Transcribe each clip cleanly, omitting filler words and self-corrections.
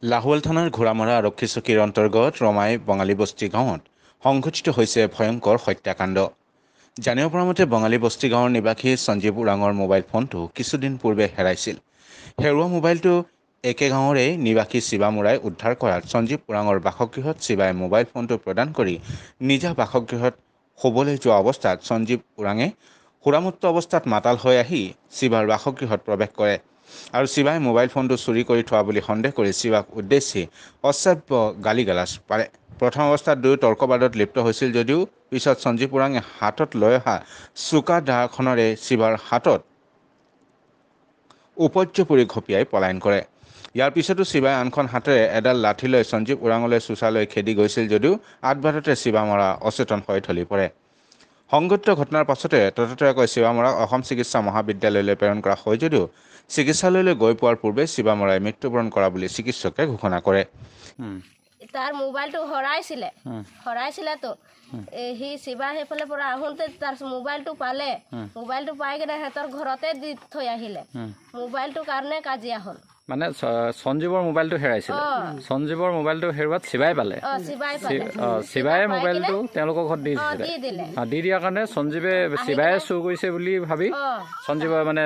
লাহোৱাল থানাৰ ঘোঁৰামৰা আৰক্ষী চকীৰ অন্তৰ্গত ৰমাই বঙালী বস্তি গাঁৱত সংঘটিত হৈছে ভয়ংকৰ হত্যাকাণ্ড। জানিব পৰা মতে বঙালী বস্তি গাঁৱৰ নিবাসী সঞ্জীৱ ওৰাঙৰ মোবাইল ফোনটো কিছুদিন পূৰ্বে হেৰাইছিল। হেৰুৱা মোবাইলটো একে গাঁৱৰে নিবাসী শিৱা মুৰাই উদ্ধাৰ কৰাত সঞ্জীৱ ওৰাঙৰ বাসগৃহত শিৱাই মোবাইল ফোনটো প্ৰদান কৰি নিজা বাসগৃহত শুবলৈ যোৱা অৱস্থাত সঞ্জীৱ ওৰাঙে সুৰামুক্ত অৱস্থাত মাতাল হৈ আহি শিৱাৰ বাসগৃহত প্ৰৱেশ কৰে আৰু শিৱাই মোবাইল ফোনটো চুৰি কৰি থোৱা বুলি সন্দেহ কৰি শিৱাক উদ্দেশ্যি অশ্ৰাব্য গালি-গালাজ পাৰে। প্ৰথম অৱস্থাত দুয়ো তৰ্কবাদত লিপ্ত হৈছিল যদিও পিছত সঞ্জীৱ ওৰাঙে হাতত লৈ অহা চোকা দাখনেৰে শিৱাৰ হাতত উপৰ্য্যপৰি ঘপিয়াই পলায়ন কৰে। ইয়াৰ পিছতো শিৱাই আনখন হাতেৰে এডাল লাঠি লৈ সঞ্জীৱ ওৰাঙলৈ চোঁচালৈ খেদি গৈছিল যদিও আধবাটতে শিৱা মৰা অচেতন হৈ ঢলি পৰে। সংঘটিত ঘটনাৰ পাছতে ততাতৈয়াকৈ শিৱা মৰাক অসম চিকিৎসা মহাবিদ্যালয়লৈ প্ৰেৰণ কৰা হয় যদিও চিকিৎসালয়লৈ গৈ পোৱাৰ পূৰ্বে শিৱা মৰাই মৃত্যুবৰণ কৰা বুলি চিকিৎসকে ঘোষণা কৰে। তাৰ মোবাইলটো হৰাইছিলে তো সি শিৱা সেইফালে পৰা আহোঁতে তাৰ মোবাইলটো পালে। মোবাইলটো পাই কিনে সিহঁতৰ ঘৰতে দি থৈ আহিলে। মোবাইলটোৰ কাৰণে কাজিয়া হ'ল। মানে সঞ্জীৱৰ মোবাইলটো হেৰাইছিল। সঞ্জীৱৰ মোবাইলটো হেৰুৱাত শিৱাই পালে। শিৱাই মোবাইলটো তেওঁলোকৰ ঘৰত দি দিছিলে। দি দিয়াৰ কাৰণে সঞ্জীৱে শিৱাই চুৰ কৰিছে বুলি ভাবি সঞ্জীৱে মানে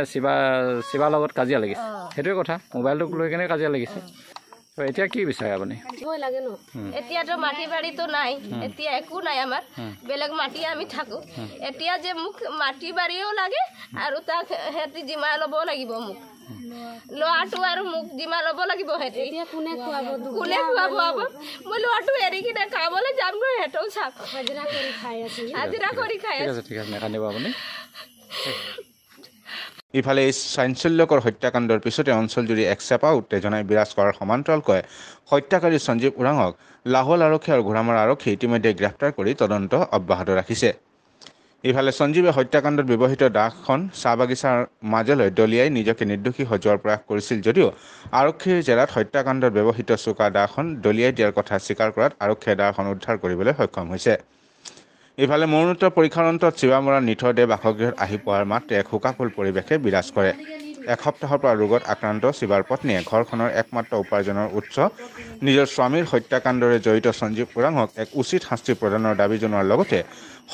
শিৱাৰ লগত কাজিয়া লাগিছে। সেইটোৱে কথা, মোবাইলটোক লৈ কেনে কাজিয়া লাগিছে। এতিয়া কি বিচাৰে আপুনি? এতিয়াতো মাটি বাৰীটো নাই, এতিয়া একো নাই আমাৰ, বেলেগ মাটি আমি থাকো। এতিয়া যে মোক মাটি বাৰীও লাগে আৰু তাক সিহঁতি জিমা ল'ব লাগিব। মোক ল'ৰাটো আৰু মোক জিমা ল'ব লাগিব। কোনে খুৱাব? মই ল'ৰাটো এৰি কিনে কামলৈ যাম গৈ, সিহঁতেও চাম। হাজিৰা কৰি খাই আছে। ঠিক আছে, নাকান্দিব আপুনি। ইফালে এই চাঞ্চল্যকৰ হত্যাকাণ্ডৰ পিছতে অঞ্চলজুৰি একচেপা উত্তেজনাই বিৰাজ কৰাৰ সমান্তৰালকৈ হত্যাকাৰী সঞ্জীৱ ওৰাঙক লাহোৱাল আৰক্ষী আৰু ঘোঁৰামৰা আৰক্ষী ইতিমধ্যে গ্ৰেপ্তাৰ কৰি তদন্ত অব্যাহত ৰাখিছে। ইফালে সঞ্জীৱে হত্যাকাণ্ডত ব্যৱহৃত দাখন চাহ বাগিচাৰ মাজলৈ দলিয়াই নিজকে নিৰ্দোষী সজোৱাৰ প্ৰয়াস কৰিছিল যদিও আৰক্ষীৰ জেৰাত হত্যাকাণ্ডত ব্যৱহৃত চোকা দাখন দলিয়াই দিয়াৰ কথা স্বীকাৰ কৰাত আৰক্ষীয়ে দাখন উদ্ধাৰ কৰিবলৈ সক্ষম হৈছে। ইফালে মৰণোত্তৰ পৰীক্ষাৰ অন্তত শিৱা মৰাৰ নিথৰ দেহ বাসগৃহত আহি পোৱাৰ মাত্ৰে এক শোকাকুল পৰিৱেশে বিৰাজ কৰে। এসপ্তাহৰ পৰা ৰোগত আক্ৰান্ত শিৱাৰ পত্নীয়ে ঘৰখনৰ একমাত্ৰ উপাৰ্জনৰ উৎস নিজৰ স্বামীৰ হত্যাকাণ্ডৰে জড়িত সঞ্জীৱ ওৰাঙক এক উচিত শাস্তি প্ৰদানৰ দাবী জনোৱাৰ লগতে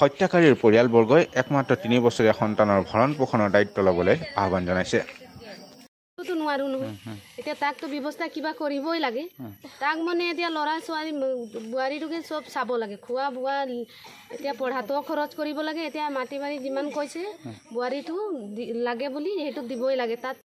হত্যাকাৰীৰ পৰিয়ালবৰ্গই একমাত্ৰ 3 বছৰীয়া সন্তানৰ ভৰণ পোষণৰ দায়িত্ব ল'বলৈ আহ্বান জনাইছে। নোৱাৰো নহয়, এতিয়া তাকতো ব্যৱস্থা কিবা কৰিবই লাগে। তাক মানে এতিয়া ল'ৰা ছোৱালী বোৱাৰীটোকে চব চাব লাগে, খোৱা বোৱা, এতিয়া পঢ়াটো খৰচ কৰিব লাগে। এতিয়া মাটি বাৰী যিমান কৈছে বোৱাৰীটো লাগে বুলি সেইটো দিবই লাগে। তাত